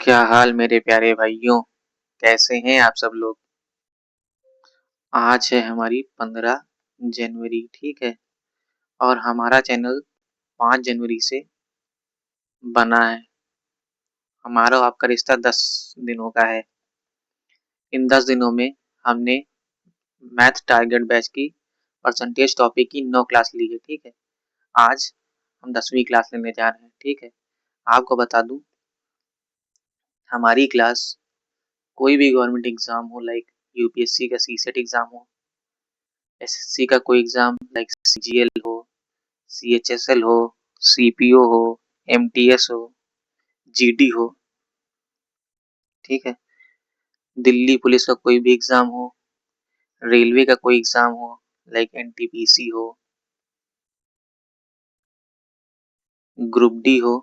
क्या हाल मेरे प्यारे भाइयों। कैसे हैं आप सब लोग। आज है हमारी 15 जनवरी, ठीक है। और हमारा चैनल 5 जनवरी से बना है। हमारा और आपका रिश्ता 10 दिनों का है। इन 10 दिनों में हमने मैथ टारगेट बैच की परसेंटेज टॉपिक की 9 क्लास ली है, ठीक है। आज हम 10वीं क्लास लेने जा रहे हैं, ठीक है। आपको बता दूं, हमारी क्लास कोई भी गवर्नमेंट एग्जाम हो, लाइक यूपीएससी का सीसेट एग्जाम हो, एसएससी का कोई एग्जाम लाइक सीजीएल हो, सीएचएसएल हो, सीपीओ हो, एमटीएस हो, जीडी हो, ठीक है। दिल्ली पुलिस का कोई भी एग्जाम हो, रेलवे का कोई एग्जाम हो लाइक एनटीपीसी हो, ग्रुप डी हो,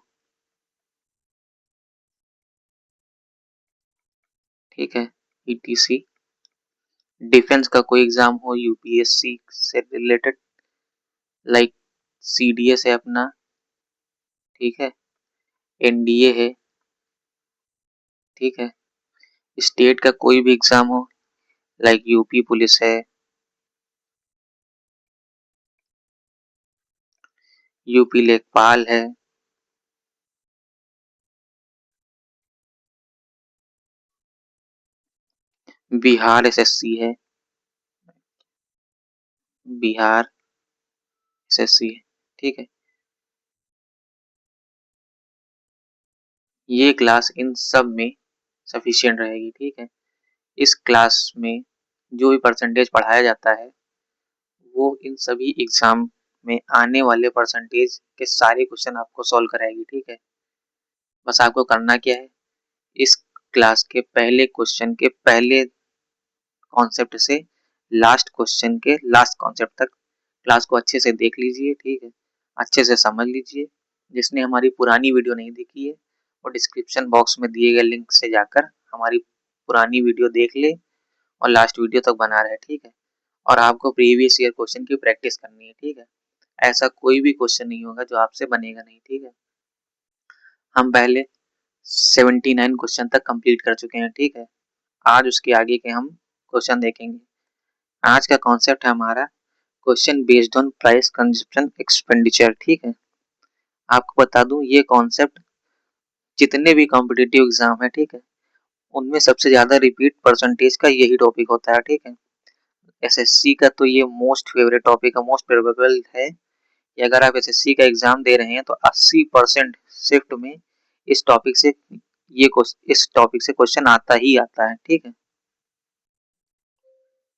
ठीक है, ईटीसी, डिफेंस का कोई एग्जाम हो यूपीएससी से रिलेटेड लाइक सीडीएस है अपना, ठीक है, एनडीए है, ठीक है। स्टेट का कोई भी एग्जाम हो लाइक यूपी पुलिस है, यूपी लेखपाल है, बिहार एसएससी है, बिहार एसएससी है, ठीक है। ये क्लास इन सब में सफिशिएंट रहेगी, ठीक है। इस क्लास में जो भी परसेंटेज पढ़ाया जाता है वो इन सभी एग्जाम में आने वाले परसेंटेज के सारे क्वेश्चन आपको सॉल्व कराएगी, ठीक है। बस आपको करना क्या है, इस क्लास के पहले क्वेश्चन के पहले कॉन्सेप्ट से लास्ट क्वेश्चन के लास्ट कॉन्सेप्ट तक क्लास को अच्छे से देख लीजिए, ठीक है। अच्छे से समझ लीजिए। जिसने हमारी पुरानी वीडियो नहीं देखी है वो डिस्क्रिप्शन बॉक्स में दिए गए लिंक से जाकर हमारी पुरानी वीडियो देख ले और लास्ट वीडियो तक बना रहे, ठीक है। और आपको प्रीवियस ईयर क्वेश्चन की प्रैक्टिस करनी है, ठीक है। ऐसा कोई भी क्वेश्चन नहीं होगा जो आपसे बनेगा नहीं, ठीक है। हम पहले 79 क्वेश्चन तक कंप्लीट कर चुके हैं, ठीक है। आज उसके आगे के हम क्वेश्चन देखेंगे। आज का कॉन्सेप्ट है हमारा question based on price consumption expenditure, ठीक है। आपको बता दूं ये कॉन्सेप्ट जितने भी कॉम्पिटिटिव एग्जाम है, ठीक है, उनमें सबसे ज्यादा रिपीट परसेंटेज का यही टॉपिक होता है, ठीक है। एसएससी का तो ये मोस्ट फेवरेट टॉपिक है, मोस्ट प्रोबेबल है कि अगर आप एसएससी का एग्जाम दे रहे हैं तो 80% शिफ्ट में इस टॉपिक से इस टॉपिक से क्वेश्चन आता ही आता है, ठीक है।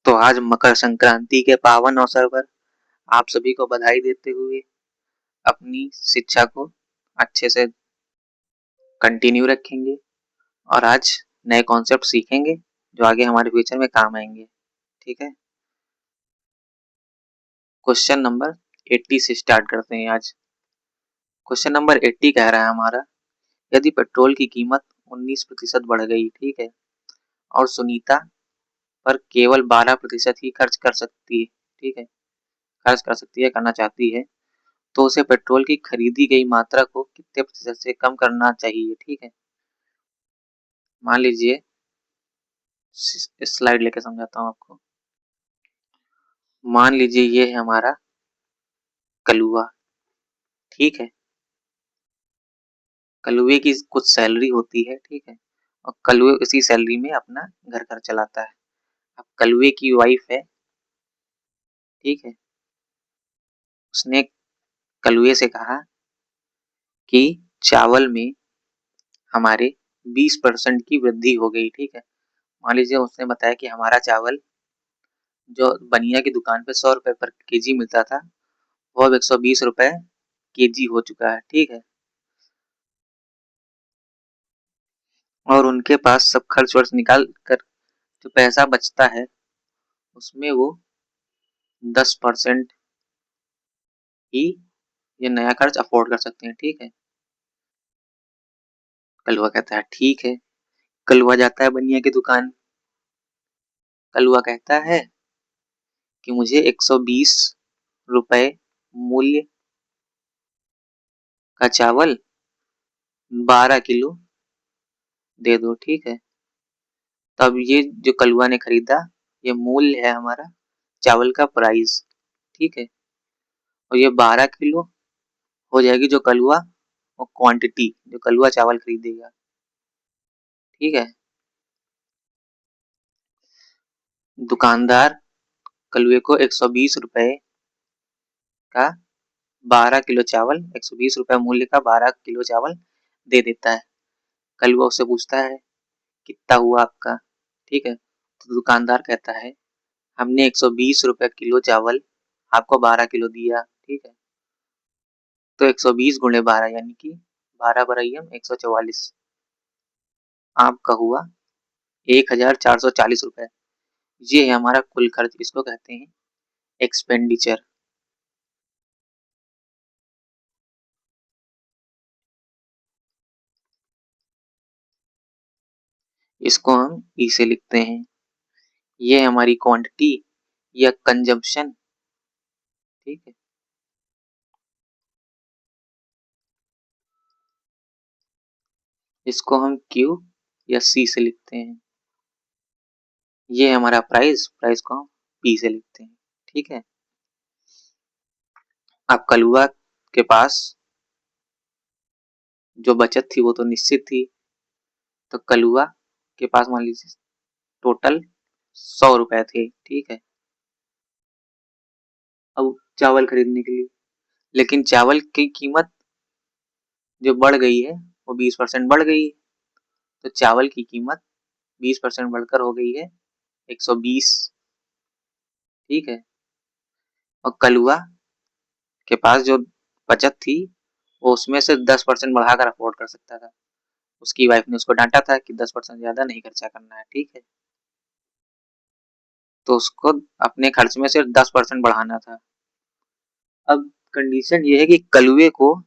तो आज मकर संक्रांति के पावन अवसर पर आप सभी को बधाई देते हुए अपनी शिक्षा को अच्छे से कंटिन्यू रखेंगे और आज नए कॉन्सेप्ट सीखेंगे जो आगे हमारे फ्यूचर में काम आएंगे, ठीक है। क्वेश्चन नंबर 80 से स्टार्ट करते हैं आज। क्वेश्चन नंबर 80 कह रहा है हमारा, यदि पेट्रोल की कीमत 19% बढ़ गई, ठीक है, और सुनीता पर केवल 12% ही खर्च कर सकती है, ठीक है, खर्च कर सकती है, करना चाहती है, तो उसे पेट्रोल की खरीदी गई मात्रा को कितने प्रतिशत से कम करना चाहिए, ठीक है। मान लीजिए, स्लाइड लेके समझाता हूँ आपको। मान लीजिए ये है हमारा कलुआ, ठीक है। कलुए की कुछ सैलरी होती है, ठीक है, और कलुए उसी सैलरी में अपना घर चलाता है। अब कलुए की वाइफ है, ठीक है, उसने कलुए से कहा कि चावल में हमारे 20% की वृद्धि हो गई, ठीक है। मान लीजिए उसने बताया कि हमारा चावल जो बनिया की दुकान पे 100 रुपए पर केजी मिलता था वो अब 120 रुपए केजी हो चुका है, ठीक है। और उनके पास सब खर्च वर्च निकाल कर जो पैसा बचता है उसमें वो 10% ही ये नया खर्च अफोर्ड कर सकते हैं, ठीक है। कलुआ कहता है ठीक है। कलुआ जाता है बनिया की दुकान। कलुआ कहता है कि मुझे 120 रुपए मूल्य का चावल 12 किलो दे दो, ठीक है। तब ये जो कलुआ ने खरीदा, ये मूल्य है हमारा चावल का प्राइस, ठीक है। और ये 12 किलो हो जाएगी जो कलुआ, और क्वांटिटी जो कलुआ चावल खरीदेगा, ठीक है। दुकानदार कलुए को 120 रुपए का 12 किलो चावल, 120 रुपए मूल्य का 12 किलो चावल दे देता है। कलुआ उससे पूछता है कितना हुआ आपका, ठीक है। तो दुकानदार कहता है हमने 120 रुपए किलो चावल आपको 12 किलो दिया, ठीक है। तो 120 गुणे 12 यानी कि 12 बराइयम 144 आपका हुआ 1440 रुपए। ये है हमारा कुल खर्च, इसको कहते हैं एक्सपेंडिचर। इसको हम ई से लिखते हैं। ये हमारी क्वांटिटी या कंजम्पशन, ठीक है। इसको हम क्यू या सी से लिखते हैं। ये हमारा प्राइस, प्राइस को हम पी से लिखते हैं, ठीक है। अब कलुआ के पास जो बचत थी वो तो निश्चित थी, तो कलुआ के पास मान लीजिए टोटल 100 रुपए थे, ठीक है। अब चावल खरीदने के लिए, लेकिन चावल की कीमत जो बढ़ गई है वो 20% बढ़ गई है। तो चावल की कीमत 20% बढ़कर हो गई है 120, ठीक है। और कलुआ के पास जो बचत थी वो उसमें से 10% बढ़ाकर अफोर्ड कर सकता था। उसकी वाइफ ने उसको डांटा था कि 10% ज्यादा नहीं खर्चा करना है, ठीक है। तो उसको अपने खर्च में सिर्फ 10% बढ़ाना था। अब कंडीशन ये है कि कलुए को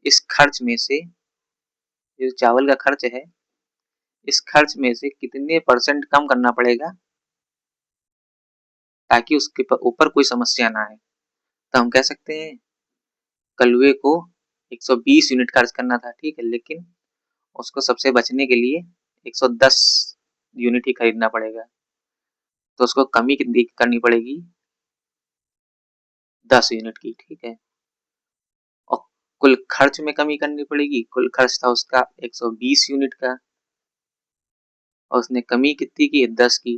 इस खर्च में से, जो चावल का खर्च है, इस खर्च में से कितने परसेंट कम करना पड़ेगा ताकि उसके ऊपर कोई समस्या ना आए। तो हम कह सकते हैं कलुए को 120 यूनिट खर्च करना था, ठीक है, लेकिन उसको सबसे बचने के लिए 110 यूनिट ही खरीदना पड़ेगा। तो उसको कमी कितनी करनी पड़ेगी, 10 यूनिट की, ठीक है। और कुल खर्च में कमी करनी पड़ेगी, कुल खर्च था उसका 120 यूनिट का, और उसने कमी कितनी की है, 10 की,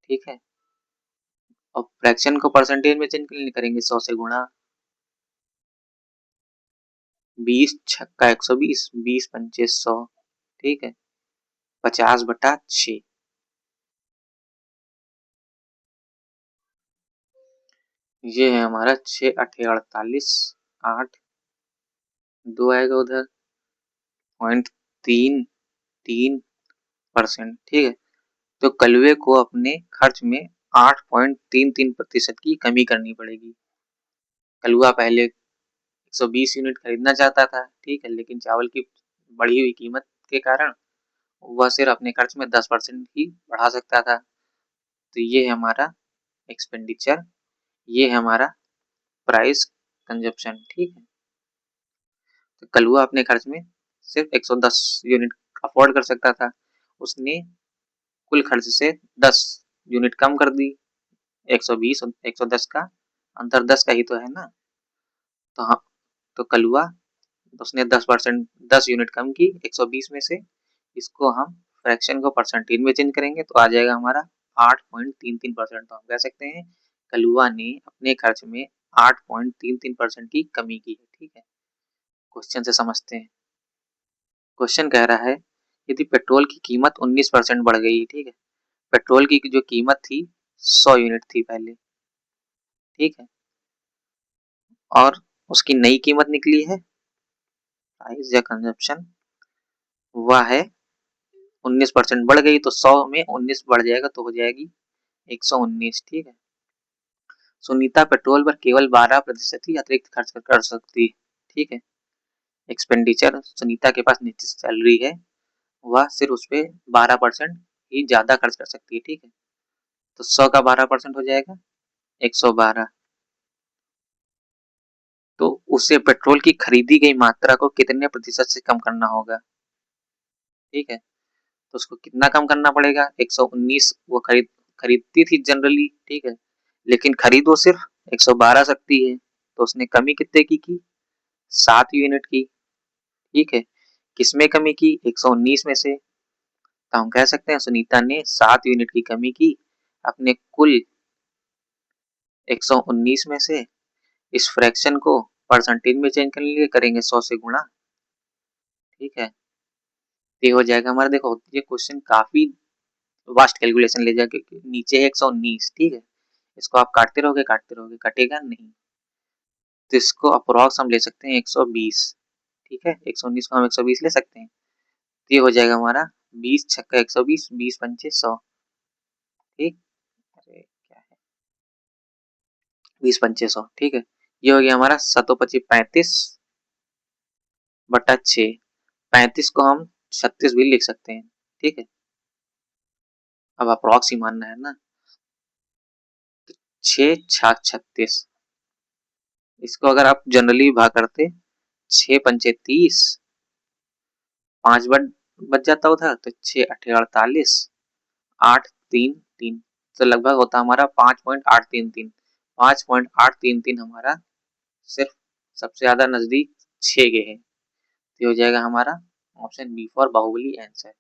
ठीक है। और फ्रैक्शन को परसेंटेज में चेंज करेंगे 100 से गुणा, 20 छक्का 120, 20 पंचे 100, ठीक है, 50/6। ये है हमारा 6 8 48, 8 2 आएगा उधर, 0.33%, ठीक है। तो कलवे को अपने खर्च में 8.33% की कमी करनी पड़ेगी। कलवा पहले 120 यूनिट खरीदना चाहता था, ठीक है, लेकिन चावल की बढ़ी हुई कीमत के कारण वह सिर्फ अपने खर्च में 10% ही बढ़ा सकता था। तो ये है हमारा एक्सपेंडिचर, ये है हमारा प्राइस कंजप्शन, ठीक है। तो कलुआ अपने खर्च में सिर्फ 110 यूनिट अफोर्ड कर सकता था, उसने कुल खर्च से 10 यूनिट कम कर दी। 120 और 110 का अंतर 10 का ही तो है ना। तो हाँ, तो कलुआ उसने 10%, 10 यूनिट कम की 120 में से। इसको हम फ्रैक्शन को परसेंटेज में चेंज करेंगे तो आ जाएगा हमारा 8.33%। तो हम कह सकते हैं कलुआ ने अपने खर्च में 8.33% की कमी की है, ठीक है। क्वेश्चन से समझते हैं। क्वेश्चन कह रहा है यदि पेट्रोल की कीमत 19% बढ़ गई, ठीक है। पेट्रोल की जो कीमत थी 100 यूनिट थी पहले, ठीक है, और उसकी नई कीमत निकली है प्राइस या कंजप्शन, वह है 19% बढ़ गई, तो 100 में 19 बढ़ जाएगा तो हो जाएगी 119, ठीक है। सुनीता पेट्रोल पर केवल 12% ही अतिरिक्त खर्च कर सकती, ठीक है। एक्सपेंडिचर, सुनीता के पास निश्चित सैलरी है, वह सिर्फ उस पर 12% ही ज्यादा खर्च कर सकती है, ठीक है। तो 100 का 12% हो जाएगा 112। तो उसे पेट्रोल की खरीदी गई मात्रा को कितने प्रतिशत से कम करना होगा। ठीक है, तो उसको कितना कम करना पड़ेगा, 119 वो खरीदती थी जनरली, ठीक है, लेकिन खरीद वो सिर्फ 112 सकती है, तो उसने कमी कितने की 7 यूनिट की, ठीक है। किसमें कमी की, 119 में से, तो हम कह सकते हैं सुनीता ने 7 यूनिट की कमी की अपने कुल 119 में से। इस फ्रैक्शन को परसेंटेज में चेंज करने के लिए करेंगे 100 से गुणा, ठीक है। ये हो जाएगा हमारा, देखो ये क्वेश्चन काफी वास्ट कैलकुलेशन ले जाएगा क्योंकि नीचे है 119, ठीक है, इसको आप काटते रहोगे कटेगा नहीं, तो इसको अप्रोक्स हम ले सकते हैं 120, ठीक है, 119 को हम 120 ले सकते हैं, तो ये हो जाएगा हमारा 20 छक्का 120, 20 पंचे 100, ठीक, अरे क्या है, 20 पंचे 100, ठीक है। ये हो गया हमारा 725 बटा 6, 35 को हम 36 भी लिख सकते हैं, ठीक है, अब अप्रोक्स ही मानना है ना, 6 छाछ 36, इसको अगर आप जनरली भाग करते 6 पंचे 30, 5 बच जाता उधर, तो 6 अठे 48, 8 3 3, तो लगभग होता हमारा 5.833, 5.833 हमारा सिर्फ सबसे ज्यादा नजदीक 6 के है, तो हो जाएगा हमारा option B for Baahubali answer.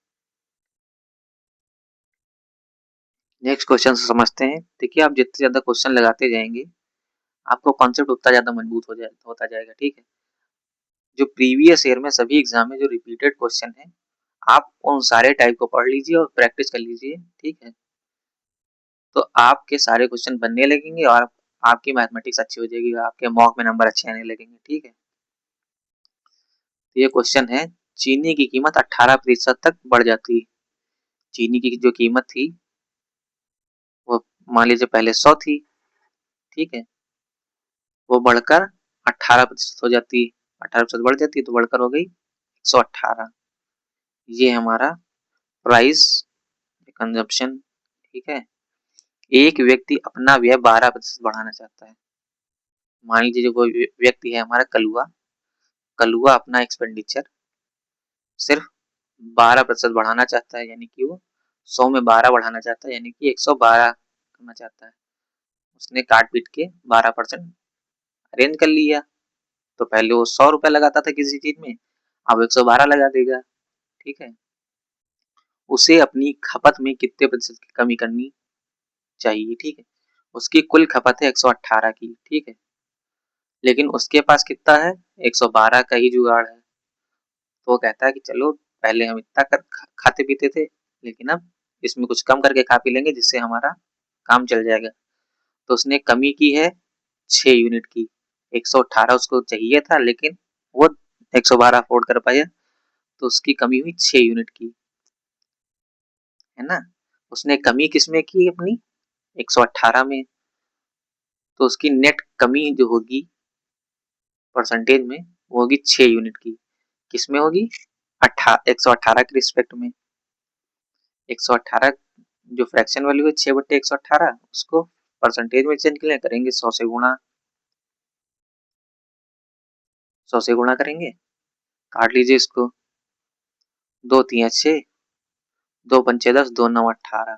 Next question समझते हैं। देखिए आप जितने ज्यादा क्वेश्चन लगाते जाएंगे आपको कॉन्सेप्ट उतना ज्यादा मजबूत होता जाएगा, ठीक है। जो प्रीवियस ईयर में सभी एग्जाम में जो रिपीटेड क्वेश्चन है आप उन सारे टाइप को पढ़ लीजिए और प्रैक्टिस कर लीजिए, ठीक है, तो आपके सारे क्वेश्चन बनने लगेंगे और आपकी मैथमेटिक्स अच्छी हो जाएगी, आपके मॉक में नंबर अच्छे आने लगेंगे, ठीक है। तो ये क्वेश्चन है, चीनी की कीमत 18% तक बढ़ जाती है। चीनी की जो कीमत थी वो मान लीजिए पहले 100 थी, ठीक है, वो बढ़कर 18% हो जाती है, 18% बढ़ जाती है तो बढ़कर हो गई 118, ये हमारा प्राइस कंजप्शन, ठीक है। एक व्यक्ति अपना व्यय 12% बढ़ाना चाहता है, मान लीजिए जो कोई व्यक्ति है हमारा कलुआ, कलुआ अपना एक्सपेंडिचर सिर्फ 12% बढ़ाना चाहता है, यानी कि वो 100 में 12 बढ़ाना चाहता है, यानी कि 112 करना चाहता है, उसने काट पीट के 12% अरेंज कर लिया, तो पहले वो 100 रुपया लगाता था किसी चीज में, अब 112 लगा देगा, ठीक है। उसे अपनी खपत में कितने प्रतिशत की कमी करनी चाहिए, ठीक है, उसकी कुल खपत है 118 की, ठीक है, लेकिन उसके पास कितना है 112 का ही जुगाड़ है, तो वो कहता है कि चलो पहले हम इतना खाते पीते थे, लेकिन अब इसमें कुछ कम करके खा पी लेंगे जिससे हमारा काम चल जाएगा, तो उसने कमी की है 6 यूनिट की, 118 उसको चाहिए था लेकिन वो 112 अफोर्ड कर पाया, तो उसकी कमी हुई 6 यूनिट की, है ना। उसने कमी किसमें की अपनी 118 में, तो उसकी नेट कमी जो होगी परसेंटेज में वो होगी 6 यूनिट की, किसमें होगी 118 के रिस्पेक्ट में, 118 जो फ्रैक्शन वैल्यू है 6/118 उसको परसेंटेज में चेंज करेंगे 100 से गुणा, 100 से गुणा करेंगे, काट लीजिए इसको, 2 3 6, 2 पंचे 10, 2 9 18,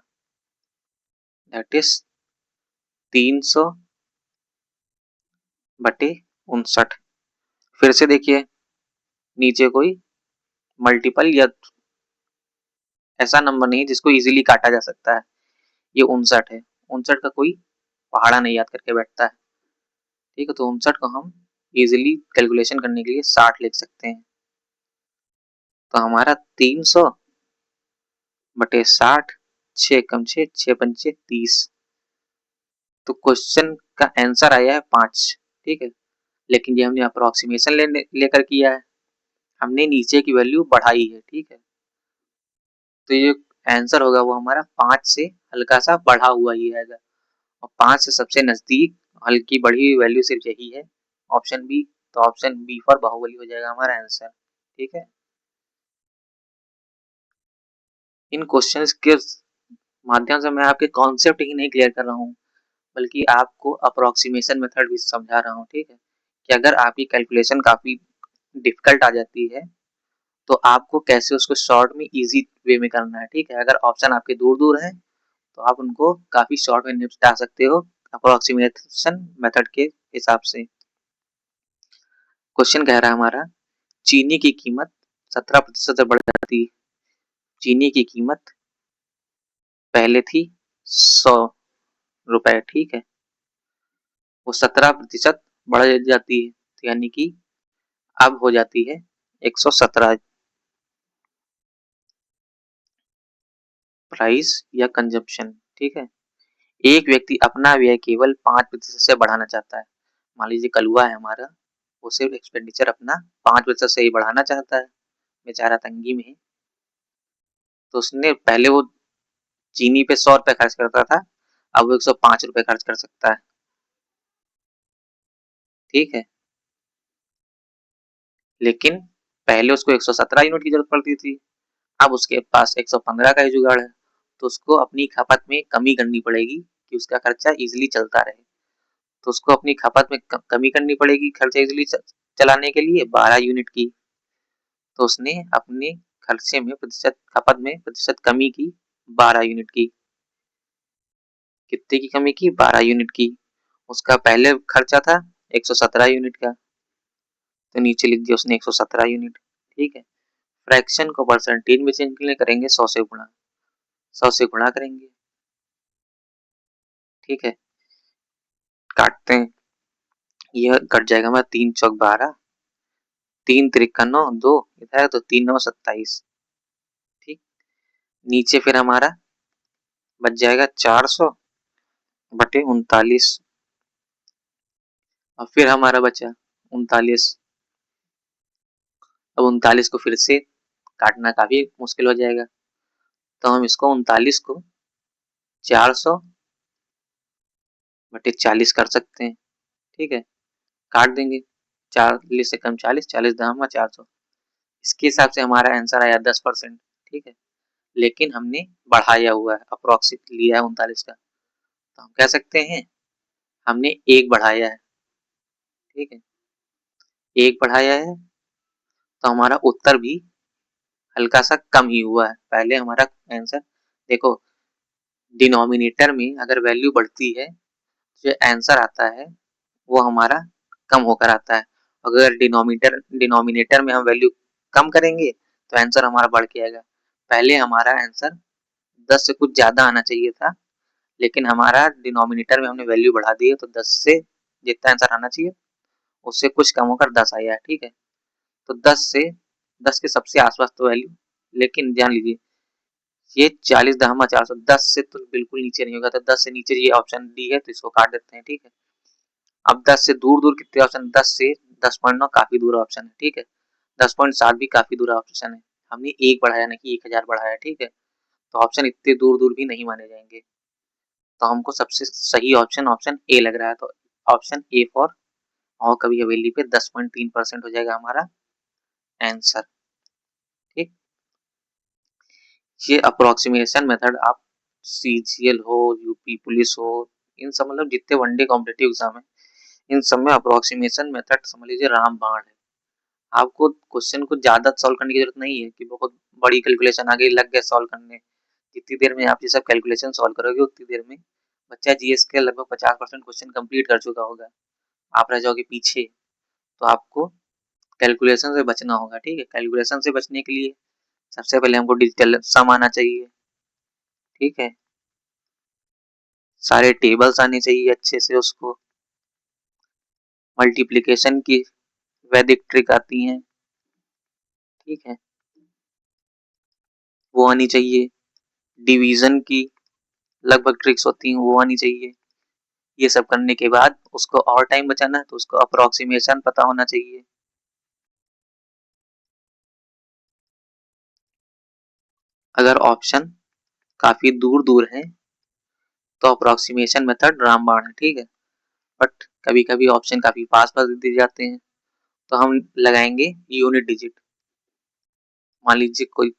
दैट इज 300/59। फिर से देखिए नीचे कोई मल्टीपल या ऐसा नंबर नहीं जिसको इजीली काटा जा सकता है, ये 59 है, 59 का कोई पहाड़ा नहीं याद करके बैठता है, ठीक है, तो 59 को हम इजीली कैलकुलेशन करने के लिए 60 लिख सकते हैं, तो हमारा 300/60, 6 कम 6, 6 पंचे 30, तो क्वेश्चन का आंसर आया है 5, ठीक है, लेकिन ये हमने अप्रोक्सीमेशन लेकर किया है, हमने नीचे की वैल्यू बढ़ाई है, ठीक है, तो ये आंसर होगा वो हमारा 5 से हल्का सा बढ़ा हुआ ही आएगा, और 5 से सबसे नजदीक हल्की बढ़ी हुई वैल्यू सिर्फ यही है, ऑप्शन बी, तो ऑप्शन बी फॉर बाहुबली हो जाएगा हमारा आंसर, ठीक है। इन क्वेश्चंस के माध्यम से मैं आपके कॉन्सेप्ट ही नहीं क्लियर कर रहा हूँ बल्कि आपको अप्रोक्सीमेशन मेथड भी समझा रहा हूँ, ठीक है, कि अगर आपकी कैलकुलेशन काफी डिफिकल्ट आ जाती है तो आपको कैसे उसको शॉर्ट में इजी वे में करना है, ठीक है। अगर ऑप्शन आपके दूर दूर हैं तो आप उनको काफी शॉर्ट में निपटा सकते हो अप्रोक्सीमेशन मेथड के हिसाब से। क्वेश्चन कह रहा है हमारा, चीनी की कीमत 17% से बढ़ जाती है। चीनी की कीमत पहले थी 100 रुपए, ठीक है, वो 17% बढ़ जाती है, तो यानी कि अब हो जाती है 117। प्राइस या कंजप्शन, ठीक है। एक व्यक्ति अपना व्यय केवल 5% से बढ़ाना चाहता है। मान लीजिए कलुआ है हमारा, वो सिर्फ एक्सपेंडिचर अपना 5% से ही बढ़ाना चाहता है, बेचारा तंगी में है। तो उसने पहले वो चीनी पे 100 रुपए खर्च करता था, अब वो 105 रुपए खर्च कर सकता है, ठीक है। लेकिन पहले उसको 117 यूनिट की जरूरत पड़ती थी, अब उसके पास 115 का ही जुगाड़ है, तो उसको अपनी खपत में कमी करनी पड़ेगी कि उसका खर्चा इजिली चलता रहे। तो उसको अपनी खपत में कमी करनी पड़ेगी खर्चा इजिली चलाने के लिए 12 यूनिट की। तो उसने अपने खर्चे में प्रतिशत खपत में प्रतिशत कमी की 12 यूनिट की। कितने की कमी की? 12 यूनिट की। उसका पहले खर्चा था 117 यूनिट का, तो नीचे लिख दिया उसने 117 यूनिट, ठीक है। फ्रैक्शन को परसेंटेज में चेंज के लिए करेंगे 100 से गुणा, 100 से गुणा करेंगे, ठीक है। काटते हैं, यह कट जाएगा हमारा 3 चौक 12, 3 त्रिका 9, 2 इधर है तो 3 9 27, ठीक। नीचे फिर हमारा बच जाएगा 400 बटे 39, और फिर हमारा बचा 39। अब 39 को फिर से काटना काफी मुश्किल हो जाएगा, तो हम इसको 39 को 400 बटे 40 कर सकते हैं, ठीक है। काट देंगे, 40 से कम 40, 40 दाम 400। इसके हिसाब से हमारा आंसर आया 10%, ठीक है। लेकिन हमने बढ़ाया हुआ है, अप्रोक्सीमेट लिया है 39 का, तो हम कह सकते हैं हमने एक बढ़ाया है, ठीक है। एक बढ़ाया है तो हमारा उत्तर भी हल्का सा कम ही हुआ है। पहले हमारा आंसर देखो, डिनोमिनेटर में अगर वैल्यू बढ़ती है, जो आंसर आता है वो हमारा कम होकर आता है। अगर डिनोमिनेटर में हम वैल्यू कम करेंगे तो आंसर हमारा बढ़ के आएगा। पहले हमारा आंसर 10 से कुछ ज्यादा आना चाहिए था, लेकिन हमारा डिनोमिनेटर में हमने वैल्यू बढ़ा दी है, तो 10 से जितना आंसर आना चाहिए उससे कुछ कम होकर 10 आया है, ठीक है। तो 10 के सबसे आसपास तो वैल्यू, लेकिन ध्यान लीजिए ये 40 दहमा 400, 10 से तो बिल्कुल नीचे नहीं होगा, तो 10 से नीचे ये ऑप्शन डी है, तो इसको काट देते हैं, ठीक है। अब 10 से दूर दूर कितने ऑप्शन? 10 से 10.9 काफी दूर ऑप्शन है, ठीक है। 10.7 भी काफी दूर ऑप्शन है। हमने एक बढ़ाया ना कि 1000 बढ़ाया, ठीक है। तो ऑप्शन इतने दूर दूर भी नहीं माने जाएंगे, तो हमको सबसे सही ऑप्शन ऑप्शन ए लग रहा है, तो ऑप्शन ए फॉर और कभी हवेली पे 10.3% हो जाएगा हमारा आंसर, ठीक। ये अप्रोक्सीमेशन मेथड आप सीजीएल हो, यूपी पुलिस हो, इन सब मतलब जितने वनडे कॉम्पिटिटिव एग्जाम है, इन सब में अप्रोक्सीमेशन मेथड समझ लीजिए रामबाण है। आपको क्वेश्चन को ज्यादा सॉल्व करने की जरूरत नहीं है कि बहुत बड़ी कैलकुलेशन आ गई लग गए सॉल्व करने। जितनी देर में आप ये सब कैलकुलेशन सॉल्व करोगे उतनी देर में बच्चा जीएस के लगभग 50% क्वेश्चन कंप्लीट कर चुका होगा, आप रह जाओगे पीछे। तो आपको कैलकुलेशन से बचना होगा, ठीक है। कैलकुलेशन से बचने के लिए सबसे पहले हमको डिजिटल सम आना चाहिए, ठीक है। सारे टेबल्स आने चाहिए अच्छे से, उसको मल्टीप्लिकेशन की वैदिक ट्रिक आती हैं, ठीक है, वो आनी चाहिए। डिवीजन की लगभग ट्रिक्स होती हैं वो आनी चाहिए। ये सब करने के बाद उसको और टाइम बचाना है, तो उसको अप्रोक्सीमेशन पता होना चाहिए। अगर ऑप्शन काफी दूर दूर है तो अप्रोक्सीमेशन मेथड रामबाण है, ठीक है। बट कभी कभी ऑप्शन काफी पास पास दे जाते हैं, तो हम लगाएंगे यूनिट डिजिट। मान लीजिए कोई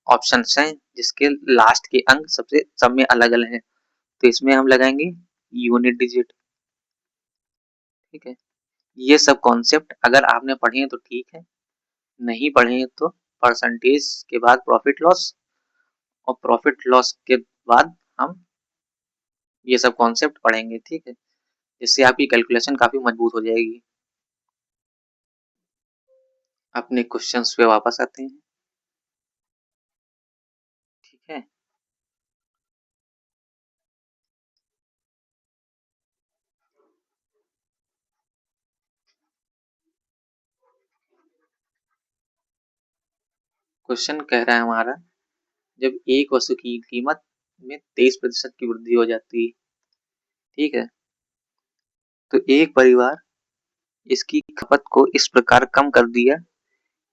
ऑप्शन है जिसके लास्ट के अंक सबसे सब में अलग अलग है, तो इसमें हम लगाएंगे यूनिट डिजिट, ठीक है। ये सब कॉन्सेप्ट अगर आपने पढ़े हैं तो ठीक है, नहीं पढ़े हैं तो परसेंटेज के बाद प्रॉफिट लॉस, और प्रॉफिट लॉस के बाद हम ये सब कॉन्सेप्ट पढ़ेंगे, ठीक है, जिससे आपकी कैलकुलेशन काफी मजबूत हो जाएगी। अपने क्वेश्चंस पे वापस आते हैं, ठीक है। क्वेश्चन कह रहा है हमारा, जब एक वस्तु की कीमत में 23% की वृद्धि हो जाती है, ठीक है, तो एक परिवार इसकी खपत को इस प्रकार कम कर दिया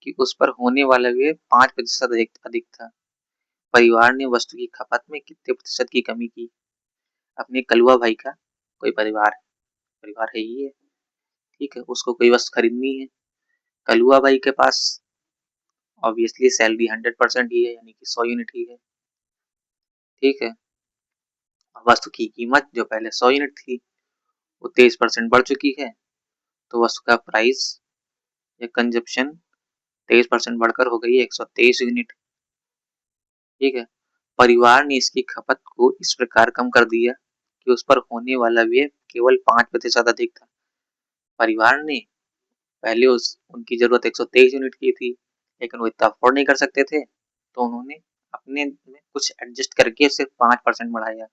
कि उस पर होने वाला व्यय 5% अधिक अधिक था। परिवार ने वस्तु की खपत में कितने प्रतिशत की कमी की? अपने कलुआ भाई का कोई परिवार है ही है, ठीक है, उसको कोई वस्तु खरीदनी है। कलुआ भाई के पास ऑब्वियसली सैलरी 100% ही है, यानी कि 100 यूनिट ही है, ठीक है। वस्तु की कीमत जो पहले 100 यूनिट थी वो 23% बढ़ चुकी है, तो वस्तु का प्राइस या कंजप्शन 23% बढ़कर हो गई है 123 यूनिट, ठीक है। परिवार ने इसकी खपत को इस प्रकार कम कर दिया कि उस पर होने वाला व्यय केवल 5% अधिक था। परिवार ने पहले उनकी जरूरत 123 यूनिट की थी, लेकिन वो इतना अफोर्ड नहीं कर सकते थे, तो उन्होंने अपने में कुछ एडजस्ट करके सिर्फ 5% बढ़ाया,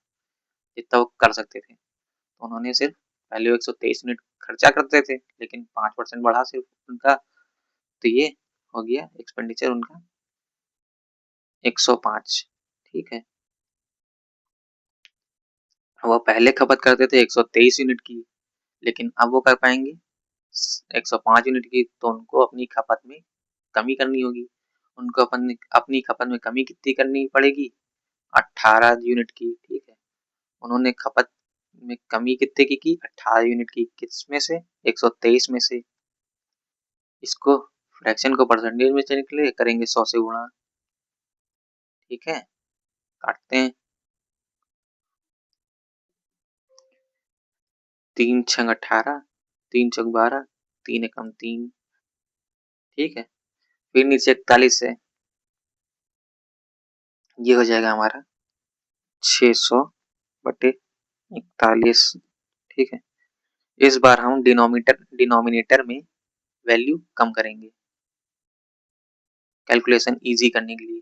जितना वो कर सकते थे। तो उन्होंने सिर्फ पहले 123 यूनिट खर्चा करते थे, लेकिन 5% बढ़ा सिर्फ उनका, तो ये हो गया एक्सपेंडिचर उनका 105, ठीक है। वो पहले खपत करते थे 123 यूनिट की, लेकिन अब वो कर पाएंगे 105 यूनिट की, तो उनको अपनी खपत में कमी करनी होगी। उनको अपनी खपत में कमी कितनी करनी पड़ेगी? 18 यूनिट की, ठीक है। उन्होंने खपत में कमी कितने की? 18 यूनिट की। किस में से? 123 में से। इसको फ्रैक्शन को परसेंटेज में चेंज के लिए करेंगे 100 से गुणा, ठीक है। काटते हैं, 3 छंग 18, 3 चौक 12, 3 एकम 3, ठीक है। फिर नीचे 41 है, ये हो जाएगा हमारा 600 बटे 41, ठीक है। इस बार हम डिनोमिनेटर में वैल्यू कम करेंगे कैलकुलेशन इजी करने के लिए,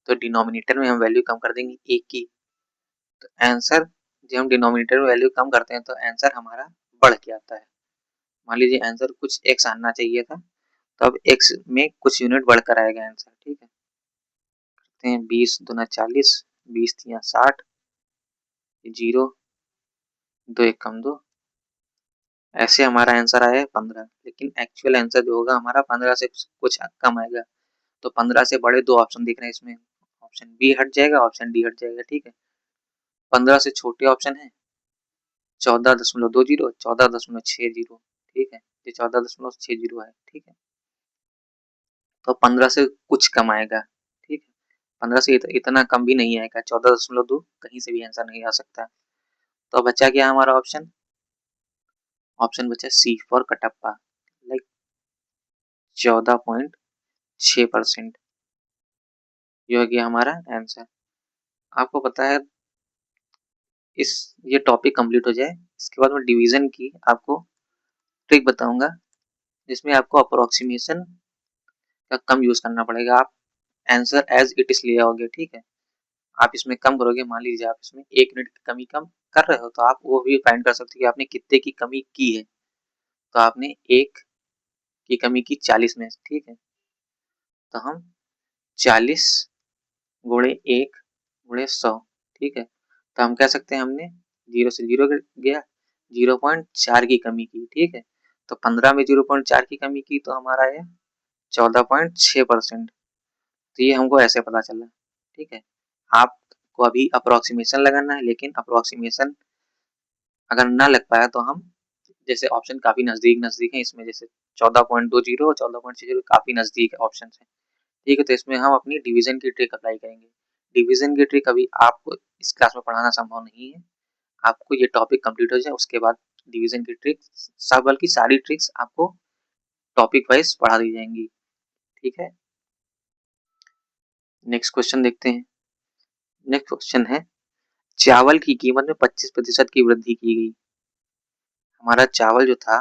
तो डिनोमिनेटर में हम वैल्यू कम कर देंगे एक की, तो आंसर, जब हम डिनोमिनेटर में वैल्यू कम करते हैं तो आंसर हमारा बढ़ के आता है। मान लीजिए आंसर कुछ एक्स आना चाहिए था, तो अब एक्स में कुछ यूनिट बढ़कर आएगा आंसर, ठीक है। करते हैं 20 दूना 40, 20 तिया 60, 0, 2 एकम 2, ऐसे हमारा आंसर आया है 15, लेकिन एक्चुअल आंसर जो होगा हमारा 15 से कुछ कम आएगा। तो 15 से बड़े दो ऑप्शन दिख रहे हैं इसमें, ऑप्शन बी हट जाएगा, ऑप्शन डी हट जाएगा, ठीक है। 15 से छोटे ऑप्शन है 14.20, 14.60, ठीक है, ये 14.60 है, ठीक है। तो 15 से कुछ कम आएगा, ठीक है। 15 से इतना कम भी नहीं आएगा, 14.2 कहीं से भी आंसर नहीं आ सकता। तो बचा क्या हमारा ऑप्शन? ऑप्शन बचा सी फॉर कटप्पा, लाइक 14.6%, ये हो गया हमारा आंसर। आपको पता है, इस ये टॉपिक कंप्लीट हो जाए इसके बाद मैं डिवीजन की आपको ट्रिक बताऊंगा, जिसमें आपको अप्रोक्सीमेशन का कम यूज करना पड़ेगा। आप आंसर एज इट इज ले आओगे, ठीक है। आप इसमें कम करोगे, मान लीजिए आप इसमें 1 यूनिट की कमी कम कर रहे हो, तो आप वो भी फाइंड कर सकते हो कि आपने कितने की कमी की है। तो आपने 1 की कमी की 40 में, ठीक है। तो हम 40 गुणे 1 गुणे 100, ठीक है। तो हम कह सकते हैं हमने 0 से 0 गया, 0.4 की कमी की, ठीक है। तो 15 में 0.4 की कमी की तो हमारा आया 14.6%। तो ये हमको ऐसे पता चला, ठीक है। आपको अभी अप्रोक्सीमेशन लगाना है, लेकिन अप्रोक्सीमेशन अगर ना लग पाया तो हम, जैसे ऑप्शन काफी नजदीक नजदीक है इसमें, जैसे 14.20 और 14.60 काफी नजदीक ऑप्शन है, ठीक है। तो इसमें हम अपनी डिवीजन की ट्रिक अप्लाई करेंगे। डिवीजन की ट्रिक अभी आपको इस क्लास में पढ़ाना संभव नहीं है, आपको ये टॉपिक कंप्लीट हो जाए उसके बाद डिवीजन की ट्रिक, सब बल्कि सारी ट्रिक्स आपको टॉपिक वाइज पढ़ा दी जाएंगी, ठीक है। नेक्स्ट क्वेश्चन देखते हैं। नेक्स्ट क्वेश्चन है, चावल की कीमत में 25% की वृद्धि की गई। हमारा चावल जो था,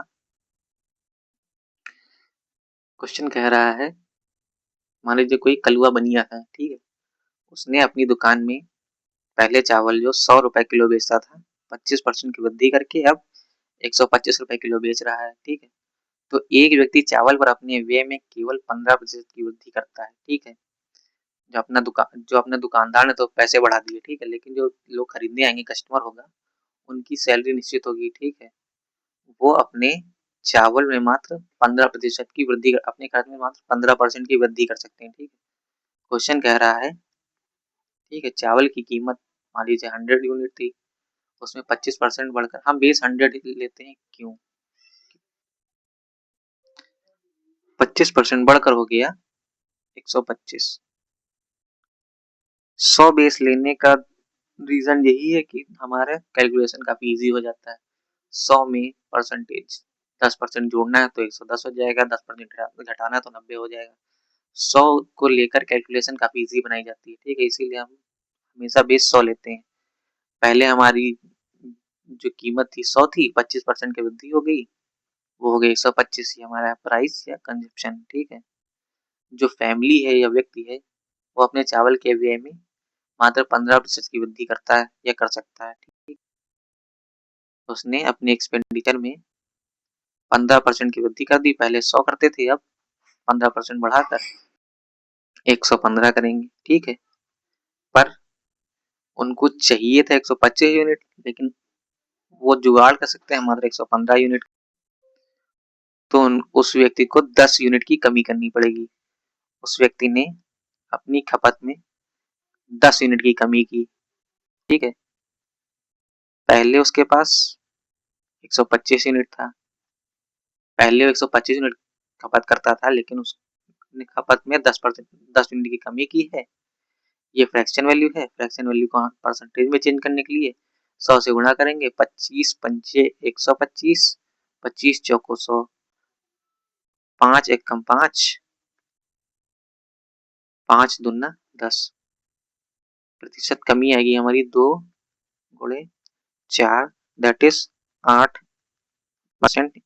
क्वेश्चन कह रहा है, मान लीजिए कोई कलुआ बनिया है, ठीक है, उसने अपनी दुकान में पहले चावल जो 100 रुपए किलो बेचता था, 25% की वृद्धि करके अब 125 रुपए किलो बेच रहा है, ठीक है। तो एक व्यक्ति चावल पर अपने व्यय में केवल 15% की वृद्धि करता है, ठीक है। जो अपना दुकानदार ने तो पैसे बढ़ा दिए, ठीक है, लेकिन जो लोग खरीदने आएंगे, कस्टमर होगा, उनकी सैलरी निश्चित होगी, ठीक है। वो अपने चावल में मात्र 15% की वृद्धि अपने खर्च में मात्र 15% की वृद्धि कर सकते हैं, ठीक है। क्वेश्चन कह रहा है, ठीक है, चावल की कीमत मान लीजिए 100 यूनिट थी, उसमें 25% बढ़कर हम बेस 100 लेते हैं, क्यों? 25% बढ़कर हो गया 125। 100 बेस लेने का रीजन यही है कि हमारा कैलकुलेशन काफी इजी हो जाता है। 100 में परसेंटेज 10% जोड़ना है तो 110 हो जाएगा, 10% घटाना है तो 90 हो जाएगा। 100 को लेकर कैलकुलेशन काफी इजी बनाई जाती है, ठीक है, इसीलिए हम हमेशा बेस 100 लेते हैं। पहले हमारी जो कीमत थी 100 थी, 25% की वृद्धि हो गई, वो हो गई 125, ये हमारा प्राइस या कंजप्शन, ठीक है। जो फैमिली है या व्यक्ति है, वो अपने चावल के व्यय में मात्र 15% की वृद्धि करता है या कर सकता है, ठीक। उसने अपने एक्सपेंडिचर में 15% की वृद्धि कर दी, पहले 100 करते थे, अब 15% बढ़ाकर 115 करेंगे, ठीक है। पर उनको चाहिए था 125 यूनिट, लेकिन वो जुगाड़ कर सकते हैं मात्र 115 यूनिट, तो उस व्यक्ति को 10 यूनिट की कमी करनी पड़ेगी। उस व्यक्ति ने अपनी खपत में 10 यूनिट की कमी की, ठीक है। पहले उसके पास 125 यूनिट था, पहले 125 यूनिट खपत करता था, लेकिन उसने खपत में 10 यूनिट की कमी की है। ये फ्रैक्शन वैल्यू है, फ्रैक्शन वैल्यू को परसेंटेज में चेंज करने के लिए 100 से गुणा करेंगे, 25 पंचे 125, 25 चौको 100, 5 एकम 5, 5 दूना 10, प्रतिशत कमी आएगी हमारी 2 गुणे 4, that is 8%।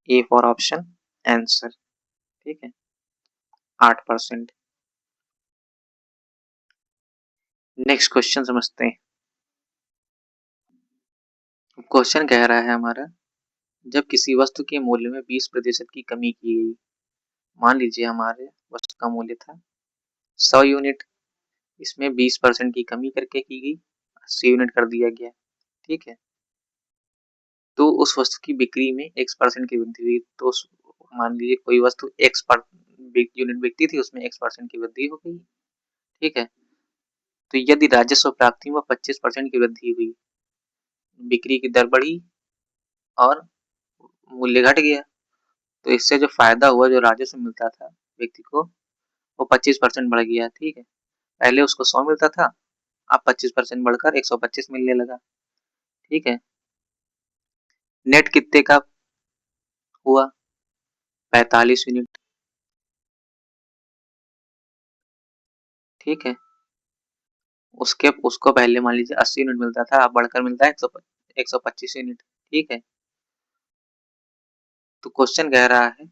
A for option answer, ठीक है, 8%। नेक्स्ट क्वेश्चन समझते हैं। क्वेश्चन कह रहा है हमारा, जब किसी वस्तु के मूल्य में 20% की कमी की गई, मान लीजिए हमारे वस्तु का मूल्य था 100 यूनिट, इसमें 20% की कमी करके की गई, 80 यूनिट कर दिया गया, ठीक है। तो उस वस्तु की बिक्री में X% की वृद्धि हुई, तो मान लीजिए कोई वस्तु X पर यूनिट बिकती थी, उसमें X% की वृद्धि हो गई, ठीक है। तो यदि राजस्व प्राप्ति में 25% की वृद्धि हुई, बिक्री की दर बढ़ी और मूल्य घट गया, तो इससे जो फायदा हुआ, जो राजस्व मिलता था व्यक्ति को, वो 25% बढ़ गया, ठीक है। पहले उसको 100 मिलता था, अब 25% बढ़कर 125 मिलने लगा, ठीक है। नेट कितने का हुआ? 45 यूनिट, ठीक है। उसको पहले मान लीजिए 80 यूनिट मिलता था, अब बढ़कर मिलता है 125 यूनिट, ठीक है। तो क्वेश्चन कह रहा है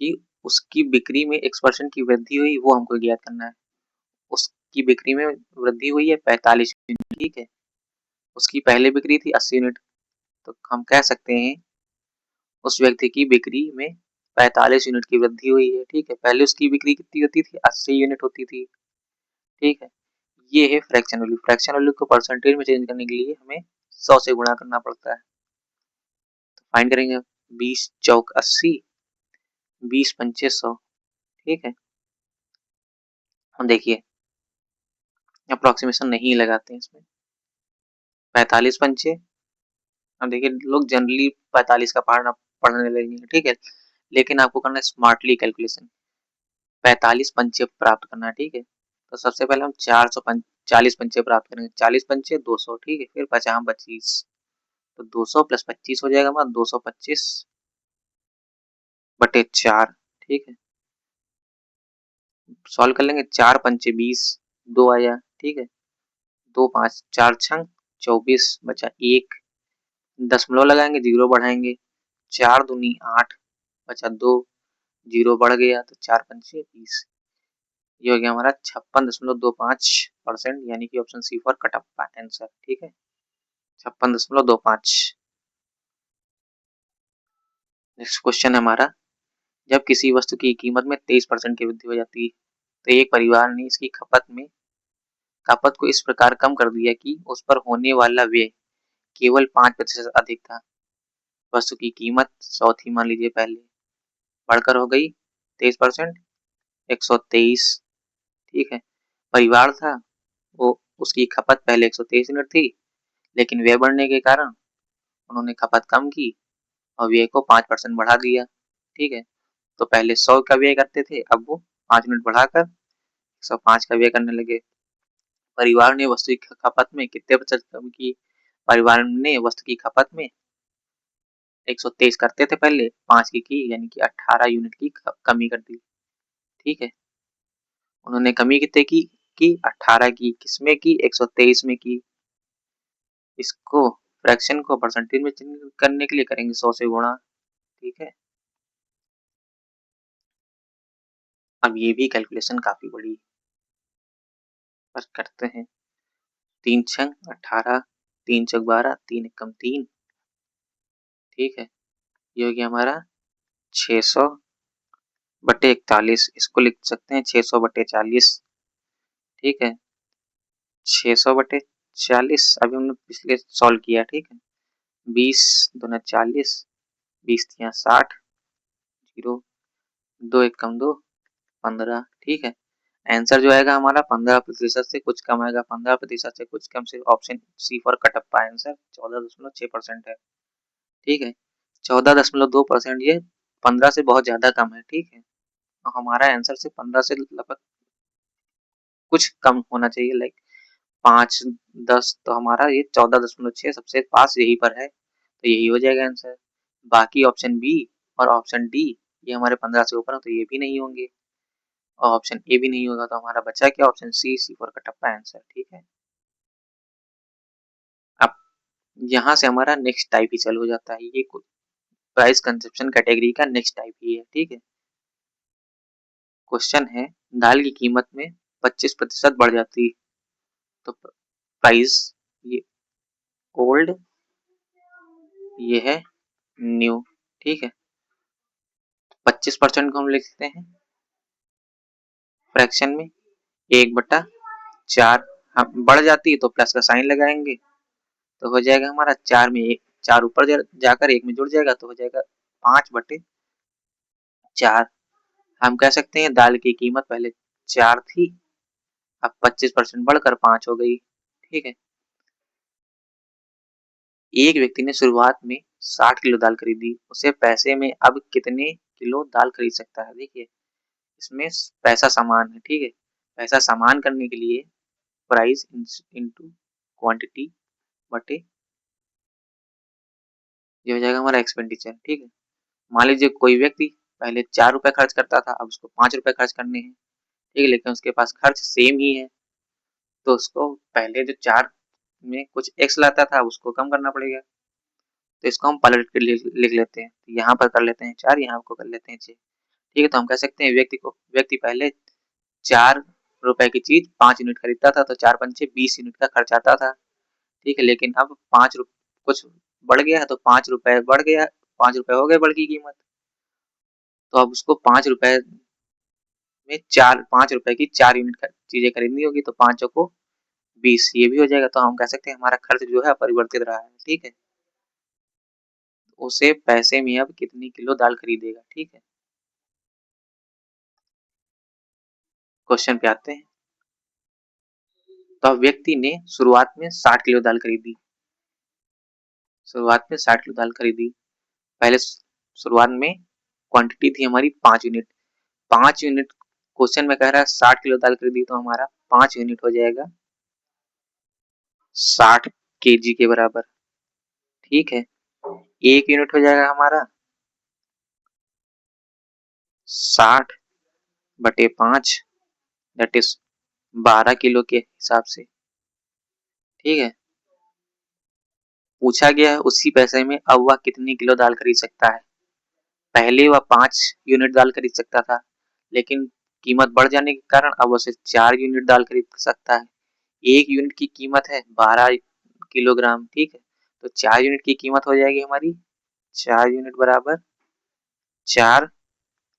कि उसकी बिक्री में X% की वृद्धि हुई, वो हमको ज्ञात करना है। उसकी बिक्री में वृद्धि हुई है 45 यूनिट, ठीक है। उसकी पहले बिक्री थी 80 यूनिट, तो हम कह सकते हैं उस व्यक्ति की बिक्री में 45 यूनिट की वृद्धि हुई है, ठीक है। पहले उसकी बिक्री कितनी होती थी? 80 यूनिट होती थी, ठीक है। ये है फ्रैक्शन वैल्यू। फ्रैक्शन वैल्यू को परसेंटेज में चेंज करने के लिए हमें 100 से गुणा करना पड़ता है। तो फाइंड करेंगे 20 चौक 80, 20 पंचे 100, ठीक है। हम देखिए अप्रोक्सीमेशन नहीं लगाते हैं इसमें, 45 पंचे, अब देखिए लोग जनरली 45 का पढ़ने लगेंगे, ठीक है, लेकिन आपको करना है स्मार्टली कैलकुलेशन। 45 पंचे प्राप्त करना है, ठीक है। तो सबसे पहले हम 40 पंचे प्राप्त करेंगे, 40 पंचे 200, ठीक है, फिर 50 25, तो 200 प्लस 25 हो जाएगा हमारा 225 बटे 4, ठीक है। सॉल्व कर लेंगे। 4 पंचे 20, 2 आया, ठीक है। 2 5 4 छंग 24 बचा 1, दशमलव लगाएंगे, जीरो बढ़ाएंगे, 4 दूनी 8 बचा 2, जीरो बढ़ गया तो 4 पंचे 20। ये हो गया हमारा 56.25%, यानी कि option C for Kattappa answer, ठीक है। 56.25। नेक्स्ट क्वेश्चन है हमारा, जब किसी वस्तु की कीमत में 23% की वृद्धि हो जाती है तो एक परिवार ने इसकी खपत को इस प्रकार कम कर दिया कि उस पर होने वाला व्यय केवल 5% अधिक था। वस्तु की कीमत 100 थी मान लीजिए पहले, बढ़कर हो गई 23%, 123, ठीक है। परिवार था, वो उसकी खपत पहले 123 यूनिट थी, लेकिन व्यय बढ़ने के कारण उन्होंने खपत कम की और व्यय को 5% बढ़ा दिया, ठीक है। तो पहले 100 का व्यय करते थे, अब वो 5 यूनिट बढ़ाकर 105 का व्यय करने लगे। परिवार ने वस्तु की खपत में कितने प्रतिशत कम की? परिवार ने वस्तु की खपत में 123 करते थे पहले, 5 की यानी कि 18 यूनिट की कमी कर दी, ठीक है। उन्होंने कमी कितने की 18 की, किसमें की? 123 में की। इसको फ्रैक्शन को परसेंटेज में चेंज करने के लिए करेंगे 100 से गुणा, ठीक है। अब ये भी कैलकुलेशन काफी बड़ी, पर करते हैं। 3 छंग 18, 3 चौक 12, 3 एकम 3, ठीक है। ये हो गया हमारा 600 बटे 41, इसको लिख सकते हैं 600 बटे 40, ठीक है। 600 बटे 40 अभी हमने पिछले सॉल्व किया, ठीक है। 20 दूना 40, 20 तिया 60, जीरो, 2 एकम 2, 15, ठीक है। आंसर जो आएगा हमारा 15% से कुछ कम आएगा, 15% से कुछ कम से option C for Kattappa answer 14.6% है, ठीक है। 14.2%, ये 15 से बहुत ज्यादा कम है, ठीक है। तो हमारा आंसर से 15 से लगभग कुछ कम होना चाहिए, लाइक 5 10, तो हमारा ये 14.6 सबसे पास यही पर है, तो यही हो जाएगा आंसर। बाकी ऑप्शन बी और ऑप्शन डी ये हमारे 15 से ऊपर हो तो ये भी नहीं होंगे, और ऑप्शन ए भी नहीं होगा, तो हमारा बचा क्या? Option C, C for Kattappa answer, ठीक है। अब यहाँ से हमारा नेक्स्ट टाइप ही चालू हो जाता है, ये प्राइस कंसेप्शन कैटेगरी का नेक्स्ट टाइप ही है, ठीक है। क्वेश्चन है, दाल की कीमत में 25% बढ़ जाती है तो प्राइस, ये ओल्ड, ये है न्यू, ठीक है। 25% को हम लिखते हैं फ्रैक्शन में 1/4, हम बढ़ जाती है तो प्लस का साइन लगाएंगे, तो हो जाएगा हमारा 4 में 1, 4 ऊपर जाकर 1 में जुड़ जाएगा तो हो जाएगा 5/4। हम कह सकते हैं दाल की कीमत पहले 4 थी, अब 25% बढ़कर 5 हो गई, ठीक है। एक व्यक्ति ने शुरुआत में 60 किलो दाल खरीदी, उसे पैसे में अब कितने किलो दाल खरीद सकता है? देखिए इसमें पैसा समान है, ठीक है। पैसा समान करने के लिए प्राइस इनटू क्वांटिटी बटे, ये हो जाएगा हमारा एक्सपेंडिचर, ठीक है। मान लीजिए कोई व्यक्ति पहले 4 रुपए खर्च करता था, अब उसको 5 रुपए खर्च करने हैं, ठीक है, लेकिन उसके पास खर्च सेम ही है, तो उसको पहले जो 4 में कुछ एक्स लाता था उसको कम करना पड़ेगा, तो इसको हम पलट के लिख लेते हैं। यहाँ पर कर लेते हैं 4, यहाँ को कर लेते हैं 6, ठीक है। तो हम कह सकते हैं व्यक्ति पहले 4 रुपए की चीज 5 यूनिट खरीदता था, तो 4 पंचे 20 यूनिट का खर्च आता था, ठीक है। लेकिन अब 5 कुछ बढ़ गया है तो 5 रुपए बढ़ गया, 5 रुपए हो गए बढ़ की कीमत, तो अब उसको 5 रुपए में 5 रुपए की 4 यूनिट चीजें खरीदनी होगी, तो 5 को 20, ये भी हो जाएगा। तो हम कह सकते हैं हमारा खर्च जो है परिवर्तित रहा है, ठीक है। उसे पैसे में अब कितनी किलो दाल खरीदेगा, ठीक है। क्वेश्चन पे आते हैं। तो व्यक्ति ने शुरुआत में 60 किलो दाल खरीदी, शुरुआत में 60 किलो दाल खरीदी, पहले शुरुआत में क्वांटिटी थी हमारी 5 यूनिट, 5 यूनिट क्वेश्चन में कह रहा है 60 किलो दाल खरीदी, तो हमारा 5 यूनिट हो जाएगा 60 केजी के बराबर, ठीक है। 1 यूनिट हो जाएगा हमारा 60 बटे 5, दैट इज 12 किलो के हिसाब से, ठीक है। पूछा गया है उसी पैसे में अब वह कितनी किलो दाल खरीद सकता है। पहले वह 5 यूनिट दाल खरीद सकता था, लेकिन कीमत बढ़ जाने के कारण अब उसे 4 यूनिट दाल खरीद सकता है। 1 यूनिट की कीमत है 12 किलोग्राम, ठीक है। तो 4 यूनिट की कीमत हो जाएगी हमारी 4 यूनिट बराबर 4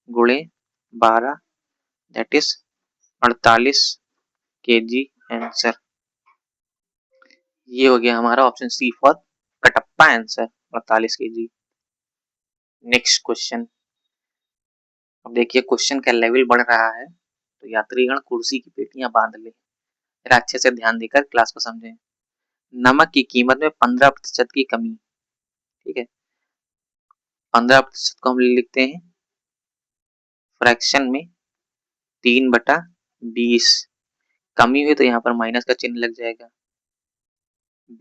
गुणे 12 दैट इज 48 केजी आंसर। ये हो गया हमारा option C for Kattappa answer 48 KG. Next question. अब देखिए क्वेश्चन का लेवल बढ़ रहा है, तो यात्रीगण कुर्सी की पेटियां बांध ले। जरा अच्छे से ध्यान देकर क्लास को समझें। नमक की कीमत में 15% की कमी, ठीक है। 15% को हम लिखते हैं फ्रैक्शन में 3/20। कमी हुई तो यहाँ पर माइनस का चिन्ह लग जाएगा।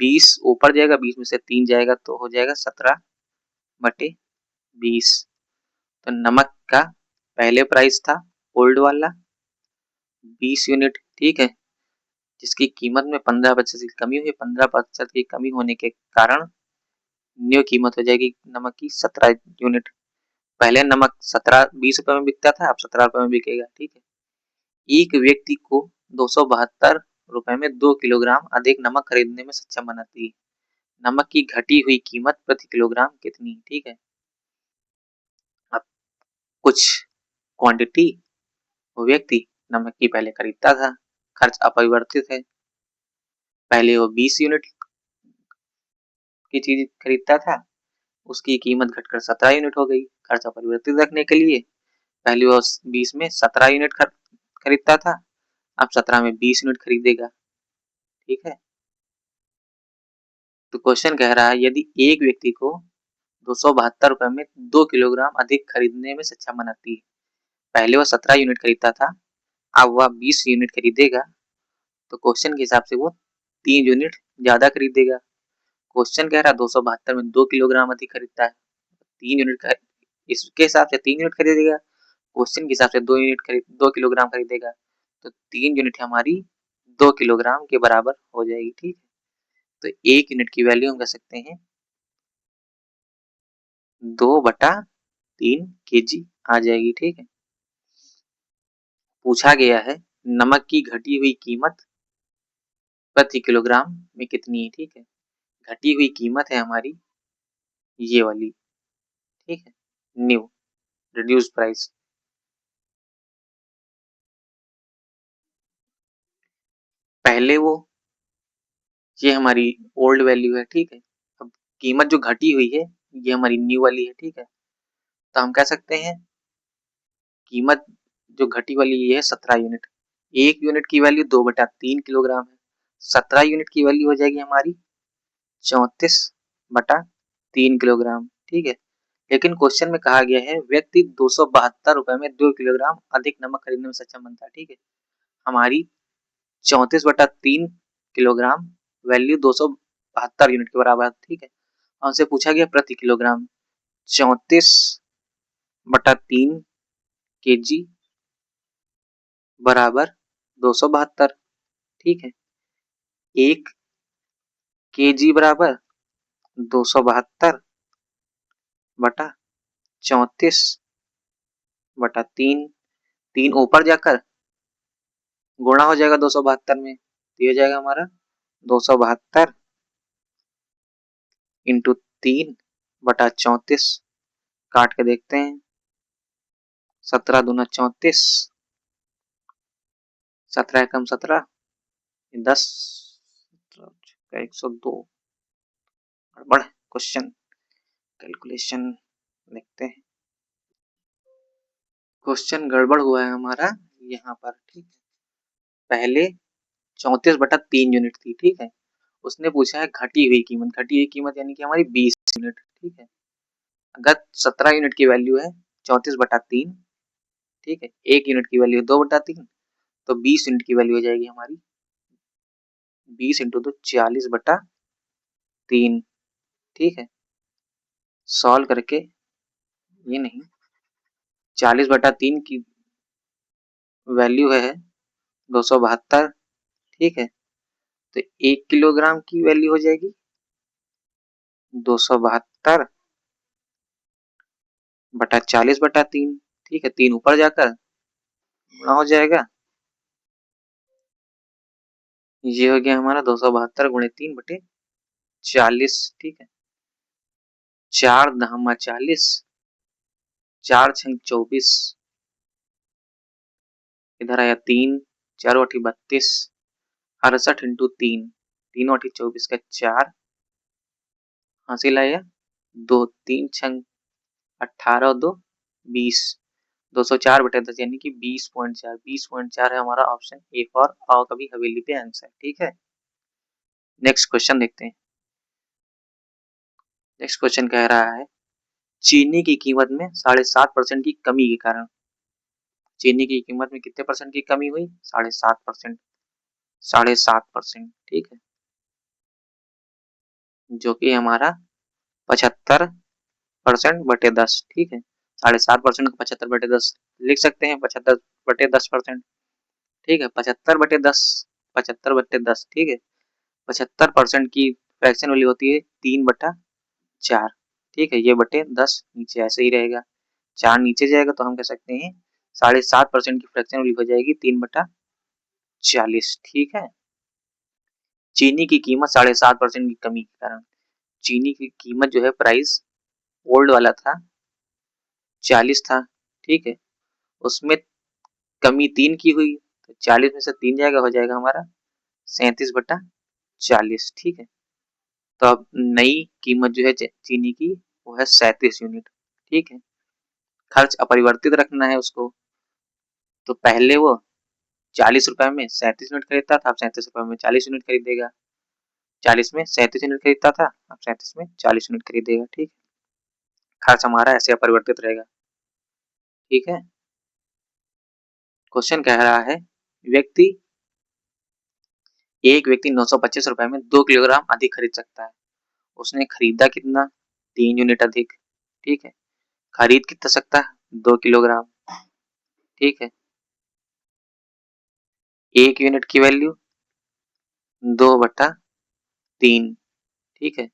20 ऊपर जाएगा, 20 में से 3 जाएगा तो हो जाएगा 17/20। तो नमक का पहले प्राइस था ओल्ड वाला 20 यूनिट, ठीक है, जिसकी कीमत में 15% की कमी हुई। 15% की कमी होने के कारण न्यू कीमत हो जाएगी नमक की 17 यूनिट। पहले नमक 20 रुपए में बिकता था, अब 17 रुपए में बिकेगा, ठीक है। एक व्यक्ति को 272 रुपए में 2 किलोग्राम अधिक नमक खरीदने में सक्षम बनाती है। नमक की घटी हुई कीमत प्रति किलोग्राम कितनी, ठीक है। अब कुछ क्वांटिटी व्यक्ति नमक की पहले खरीदता था, खर्च अपरिवर्तित है। पहले वो 20 यूनिट की चीज खरीदता था, उसकी कीमत घटकर 17 यूनिट हो गई। खर्च अपरिवर्तित रखने के लिए पहले वो 20 में 17 यूनिट खरीदता था, अब 17 में 20 यूनिट खरीदेगा, ठीक है। तो क्वेश्चन कह रहा है यदि एक व्यक्ति को 272 रुपए में 2 किलोग्राम अधिक खरीदने में सक्षम बनाती है। पहले वो 17 यूनिट खरीदता था, अब वह 20 यूनिट खरीदेगा, तो क्वेश्चन के हिसाब से वो 3 यूनिट ज्यादा खरीदेगा। क्वेश्चन कह रहा है 272 में 2 किलोग्राम अधिक खरीदता है, 3 यूनिट इसके हिसाब से 3 यूनिट खरीदेगा। क्वेश्चन के हिसाब से 2 किलोग्राम खरीदेगा, तो 3 यूनिट हमारी 2 किलोग्राम के बराबर हो जाएगी, ठीक है। तो 1 यूनिट की वैल्यू हम कह सकते हैं 2/3 केजी आ जाएगी, ठीक है। पूछा गया है नमक की घटी हुई कीमत प्रति किलोग्राम में कितनी है, ठीक है। घटी हुई कीमत है हमारी ये वाली, ठीक है, न्यू रिड्यूस प्राइस। पहले वो ये हमारी ओल्ड वैल्यू है, ठीक है। अब कीमत जो घटी हुई है ये हमारी न्यू वाली है, ठीक है। तो हम कह सकते हैं कीमत जो घटी वाली ये है 17 यूनिट। 1 यूनिट की वैल्यू 2/3 किलोग्राम है। 17 यूनिट की वैल्यू हो जाएगी हमारी 34/3 किलोग्राम, ठीक है। लेकिन क्वेश्चन में कहा गया है व्यक्ति 272 रुपए में 2 किलोग्राम अधिक नमक खरीदने में सक्षम बनता है, ठीक है। हमारी 34/3 किलोग्राम वैल्यू 272 यूनिट के बराबर, ठीक है। हमसे पूछा गया प्रति किलोग्राम 34/3 केजी बराबर 272, ठीक है। 1 केजी बराबर 272/34/3, 3 ऊपर जाकर गुणा हो जाएगा 272 में, तो ये हो जाएगा हमारा 272 इंटू 3/34। काट के देखते हैं 17 दूना 34, 17 एकम 17, 10, 102। गड़बड़ क्वेश्चन कैलकुलेशन देखते हैं। क्वेश्चन गड़बड़ हुआ है हमारा यहाँ पर, ठीक है। पहले 34/3 यूनिट थी, ठीक है। उसने पूछा है घटी हुई कीमत। घटी हुई कीमत यानी कि हमारी 20 यूनिट, ठीक है। अगर 17 यूनिट की वैल्यू है 34/3, ठीक है, 1 यूनिट की वैल्यू 2/3, तो 20 यूनिट की वैल्यू हो जाएगी हमारी 20 इंटू 2 40/3, ठीक है। सॉल्व करके ये नहीं 40/3 की वैल्यू है 272, ठीक है। तो 1 किलोग्राम की वैल्यू हो जाएगी 272 बटा 40/3, ठीक है। 3 ऊपर जाकर गुणा हो जाएगा, ये हो गया हमारा 272 गुणे 3/40, ठीक है। 4 धामा 40, 4 छंग 24, इधर आया 3, 4 अठी 32, 68 इंटू 3, 3 अठी 24 का 4, हासिल आया 2, 3 छंग 18 और 2 20, 204/10 यानी कि 20.4, 20.4 है हमारा ऑप्शन ए फॉर आओ कभी हवेली पे आंसर, ठीक है। नेक्स्ट क्वेश्चन देखते हैं। नेक्स्ट क्वेश्चन कह रहा है चीनी की कीमत में 7.5% की कमी के कारण, चीनी की कीमत में कितने परसेंट की कमी हुई? 7.5%, 7.5%, ठीक है। जो कि हमारा 75%/10, ठीक है। 7.5% को 75/10 लिख सकते हैं, 75/10%, ठीक है। 75/10, 75/10, ठीक है। 75% की फ्रैक्शन वैल्यू होती है 3/4, ठीक है। ये बटे 10 नीचे ऐसे ही रहेगा, 4 नीचे जाएगा तो हम कह सकते हैं 7.5% की फ्रैक्शन वैल्यू हो जाएगी 3/40, ठीक है। चीनी की कीमत 7.5% की कमी के कारण, चीनी की कीमत जो है प्राइस ओल्ड वाला था 40 था, ठीक है। उसमें कमी 3 की हुई तो 40 में से 3 जाएगा, हो जाएगा हमारा 37/40, ठीक है। तो अब नई कीमत जो है चीनी की वो है 37 यूनिट, ठीक है। खर्च अपरिवर्तित रखना है उसको, तो पहले वो 40 रुपए में 37 यूनिट खरीदता था, अब 37 रुपए में 40 यूनिट खरीदेगा। 40 में 37 यूनिट खरीदता था, अब 37 में 40 यूनिट खरीदेगा, ठीक। खर्च हमारा ऐसे अपरिवर्तित रहेगा, ठीक है। क्वेश्चन कह रहा है व्यक्ति एक व्यक्ति 925 रुपए में 2 किलोग्राम अधिक खरीद सकता है। उसने खरीदा कितना? 3 यूनिट अधिक, ठीक है। खरीद कितना सकता है? 2 किलोग्राम, ठीक है। 1 यूनिट की वैल्यू 2/3, ठीक है।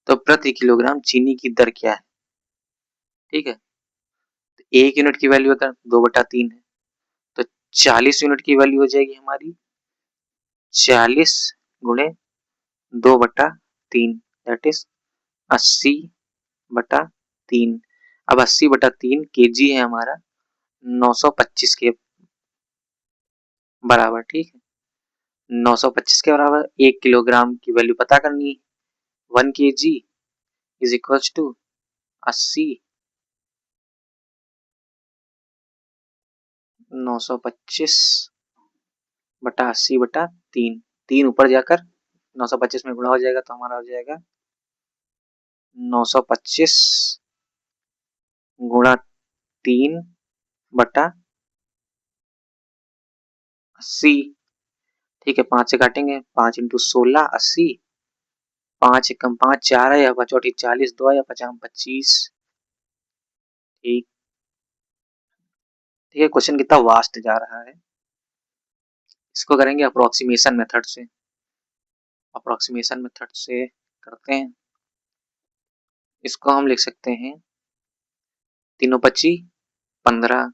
तो प्रति किलोग्राम चीनी की दर क्या है? ठीक है। तो 1 यूनिट की वैल्यू अगर 2/3 है तो 40 यूनिट की वैल्यू हो जाएगी हमारी 40 गुणे 2/3, दैट इज 80/3। अब 80/3 केजी है हमारा 925 के बराबर, ठीक है। 925 के बराबर 1 किलोग्राम की वैल्यू पता करनी है। 1 केजी इज इक्वल टू 80 925/80/3, 3 ऊपर जाकर 925 में गुणा हो जाएगा तो हमारा हो जाएगा 925 गुणा 3/80, ठीक है। 5 से काटेंगे, 5 इंटू 16 80, 5 एकम 5 4 है, या 5 40, 2 या 50 25, ठीक। ठीक है, क्वेश्चन कितना वास्ट जा रहा है। इसको करेंगे अप्रोक्सीमेशन मेथड से, अप्रोक्सीमेशन मेथड से करते हैं। इसको हम लिख सकते हैं 3×5 = 15,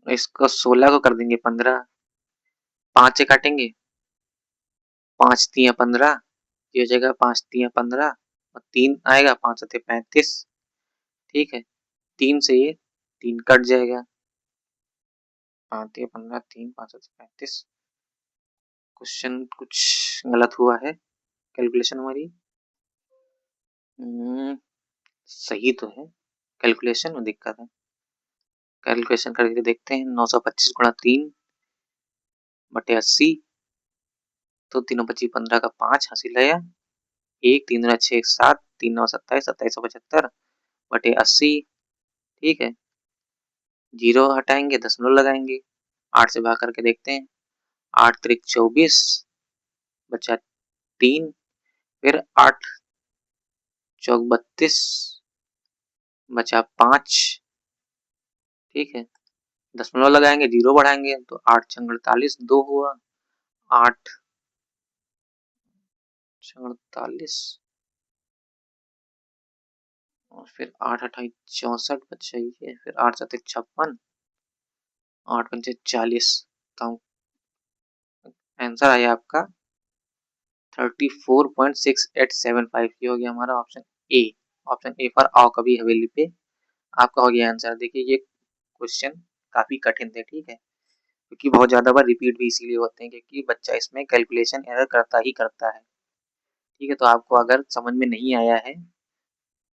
इसको 16 को कर देंगे 15, 5 से काटेंगे, 5×3 = 15, ये हो जाएगा 5×3 = 15 और 3 आएगा, 5×7 = 35, ठीक है। 3 से ये 3 कट जाएगा, 5×3 = 15, 3 5×7 = 35। क्वेश्चन कुछ गलत हुआ है, कैलकुलेशन हमारी सही तो है, कैलकुलेशन में दिक्कत है। कैलकुलेशन करके देखते हैं, 925 गुणा 3/80, तो 3×5 = 15 का 5 हासिल आया, 1 3 दूना 6 7, 3 9 27, 2775/80, ठीक है। जीरो हटाएंगे, दशमलव लगाएंगे, 8 से भाग करके देखते हैं, 8 त्रिक 24 बचा 3, फिर 8 चौक 32 बचा 5, ठीक है। दशमलव लगाएंगे, 0 बढ़ाएंगे तो 8 छंग 48 2 हुआ, 8 छंग 48 और फिर 8 अठाई 64 बचा ये, फिर 8 सत्ते 56, 8 पंचे 40। तो आंसर आया आपका 34.6875। ये हो गया हमारा ऑप्शन ए। ऑप्शन ए पर आओ कभी हवेली पे आपका हो गया आंसर। देखिए ये क्वेश्चन काफी कठिन थे, ठीक है, क्योंकि बहुत ज्यादा बार रिपीट भी इसीलिए होते हैं क्योंकि बच्चा इसमें कैलकुलेशन एरर करता ही करता है। ठीक है, तो आपको अगर समझ में नहीं आया है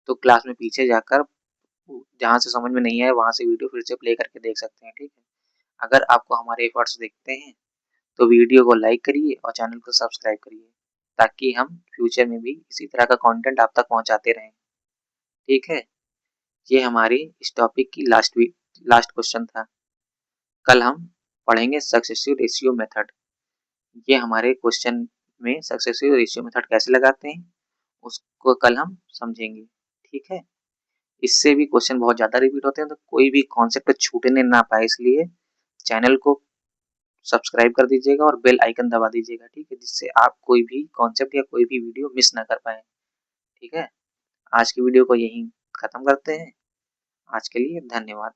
तो क्लास में पीछे जाकर जहाँ से समझ में नहीं आया वहां से वीडियो फिर से प्ले करके देख सकते हैं। ठीक है, अगर आपको हमारे एफर्ट्स दिखते हैं तो वीडियो को लाइक करिए और चैनल को सब्सक्राइब करिए ताकि हम फ्यूचर में भी इसी तरह का कंटेंट आप तक पहुंचाते रहें। ठीक है, ये हमारी इस टॉपिक की लास्ट क्वेश्चन था। कल हम पढ़ेंगे सक्सेसिव रेशियो मेथड। ये हमारे क्वेश्चन में सक्सेसिव रेशियो मेथड कैसे लगाते हैं उसको कल हम समझेंगे। ठीक है, इससे भी क्वेश्चन बहुत ज्यादा रिपीट होते हैं तो कोई भी कॉन्सेप्ट छूटने ना पाए इसलिए चैनल को सब्सक्राइब कर दीजिएगा और बेल आइकन दबा दीजिएगा। ठीक है, जिससे आप कोई भी कॉन्सेप्ट या कोई भी वीडियो मिस ना कर पाए। ठीक है, आज की वीडियो को यहीं खत्म करते हैं। आज के लिए धन्यवाद।